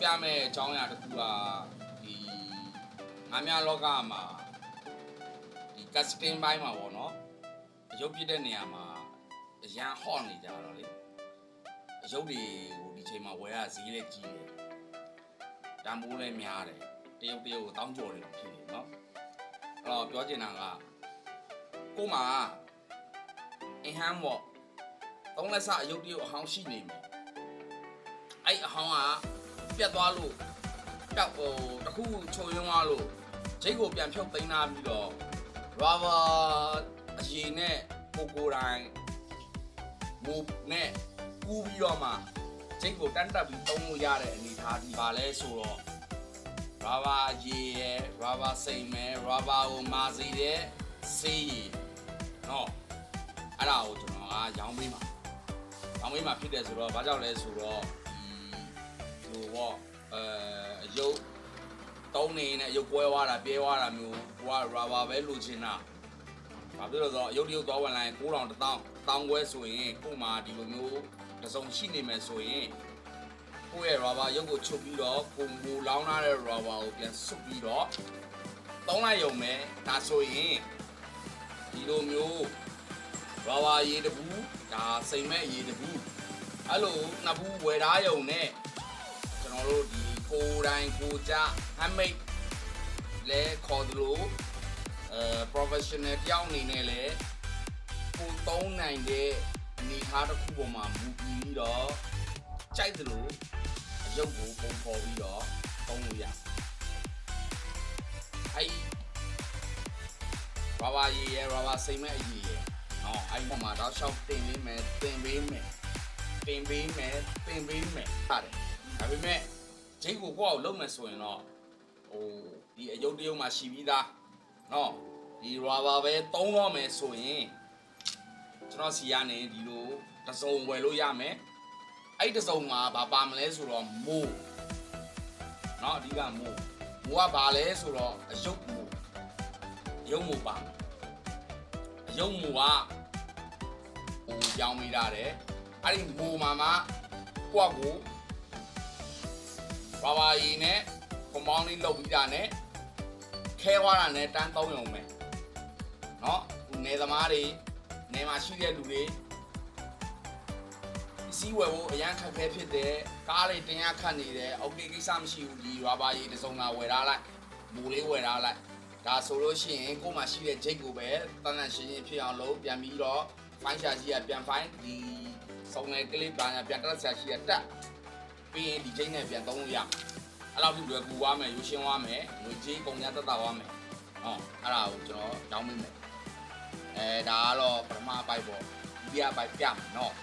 ပြောပြမယ်အကြောင်းအရာတစ်ခုကဒီငါးများလောကမှာဒီ casting ဘိုင်းမှာပေါ့နော်အယုတ်ပြတဲ့နေရာမှာအရန်ဟော့နေကြတော့လေအယုတ်တွေကိုဒီချိန်မှာဝယ်ရဈေးလည်းကြီးတယ်တန်ဖိုးလည်းများတယ်တရုတ်ကိုတောင်းကြော်တယ်ဖြစ်နေနော်အဲ့တော့ပြောချင်တာကကို့မှာအင်ဟမ်းပေါ့သုံးလက်စအယုတ်တရုတ်အဟောင်းရှိနေမယ်အဲ့အဟောင်းကပြတ်သွားလို့တောက်ဟိုတခုချုံရွံ့သွားလို့ဂျိတ်ကိုပြန်ဖြုတ်သိမ်းလာပြီးတော့ rubber အရင်နဲ့ကိုတိုင်းမူနဲ့ကူးပြီးတော့မှဂျိတ်ကိုတန်းတက်ပြီးသုံးလို့ရတဲ့အနေအထားဒီပါလဲဆိုတော့ rubber ရေရယ် rubber စိမ်မယ် rubber ကိုမာစီတဲ့ဆေးရည်နော်အဲ့ဒါကိုကျွန်တော်ကရောင်းပေးမှာဖြစ်တယ်ဆိုတော့ဘာကြောင့်လဲဆိုတော့ဟိုပေါ့အယုတ်တုံးနေနဲ့အယုတ်ပွဲသွားတာပြဲသွားတာမျိုးကိုက rubber ပဲလိုချင်တာဘာဖြစ်လို့ဆိုတော့အယုတ်တရုတ်သွားဝင်လိုက်9000 1000ခွဲဆိုရင်ကို့မှာဒီလိုမျိုးတစ်စုံရှိနေမယ်ဆိုရင်ကိုယ့်ရဲ့ rubber ရုပ်ကိုချုပ်ပြီးတော့ကိုမူလောင်းထားတဲ့ rubber ကိုပြန်ဆုပ်ပြီးတော့သုံးလိုက်ရုံပဲဒါဆိုရင်ဒီလိုမျိုး rubber ရေတဘူးဒါစိမ်မဲ့ရေတဘူးအဲ့လိုနှစ်ဘူးဝယ်ထားရုံနဲ့ကျွန်တော်တို့ဒီကိုတိုင်းကိုကြ handmade လဲခေါ်သလိုprofessional တယောက်အနေနဲ့လဲကိုသုံးနိုင်တဲ့အနေအထားတစ်ခုပေါ်မှာမူပြီးတော့ကြိုက်သလိုအယုတ်ကိုပုံဖော်ပြီးတော့သုံးလို့ရအဲ့ rubber ရေရ rubber စိမ်မဲ့အရေရနော်အဲ့ဒီမှာတော့ရှောက်တင်ပေးမယ်တင်ပေးမယ်ပါတယ်ဒါပေမဲ့ဂျိတ်ကိုကိုယ့်အောင်လုပ်မယ်ဆိုရင်တော့ဟိုဒီအယုတ်တရုတ်မှာရှိပြီးသားနော်ဒီ rubber ပဲသုံးတော့မယ်ဆိုရင်ကျွန်တော်စီကနေဒီလိုတစ်စုံဝယ်လို့ရမယ်အဲ့တစ်စုံမှာဘာပါမလဲဆိုတော့မိုးနော်အဓိကမိုးကဘာလဲဆိုတော့အယုတ်မိုးပါအယုတ်မိုးကဟိုပြောင်းမိတာတယ်အဲ့ဒီမိုးမှာကိုယ့်ကိုဘာဘာရီနဲ့ကွန်ပေါင်းလေးလုပ်ပြီးတာနဲ့ခဲသွားတာနဲ့တန်းသုံးရုံပဲเนาะနေသမားတွေနေမှာရှိတဲ့လူတွေစီးဝယ်ဖို့အရန်ခက်ခဲဖြစ်တယ်ကားတွေတင်ရခတ်နေတယ်အောက်ကိစ္စမရှိဘူးဒီရာဘာရီတစ်စုံလာဝယ်ထားလိုက်မူလေးဝယ်ထားလိုက်ဒါဆိုလို့ရှိရင်ကို့မှာရှိတဲ့ဂျိတ်ကိုပဲတန်းတန်းရှင်းရှင်းဖြစ်အောင်လုပ်ပြန်ပြီးတော့ဖိုင်းရှာကြီးကပြန်ဖိုင်းဒီစုံငယ်ကလေးပြန်တက်ဆရာရှိရတက်ပြီးရင်ဒီဂျိတ်နဲ့ပြန်သုံးလို့ရအဲ့လောက်ဒီလွယ်ကူသွားမယ်ရိုးရှင်းသွားမယ်ငွေကြေးကုန်ကြတက်တာသွားမယ်ဟောအဲ့ဒါကိုကျွန်တော်တောင်းပေးမယ်ဒါကတော့ပထမပိုက်ပေါ့ဒုတိယပိုက်ပြမယ်နော်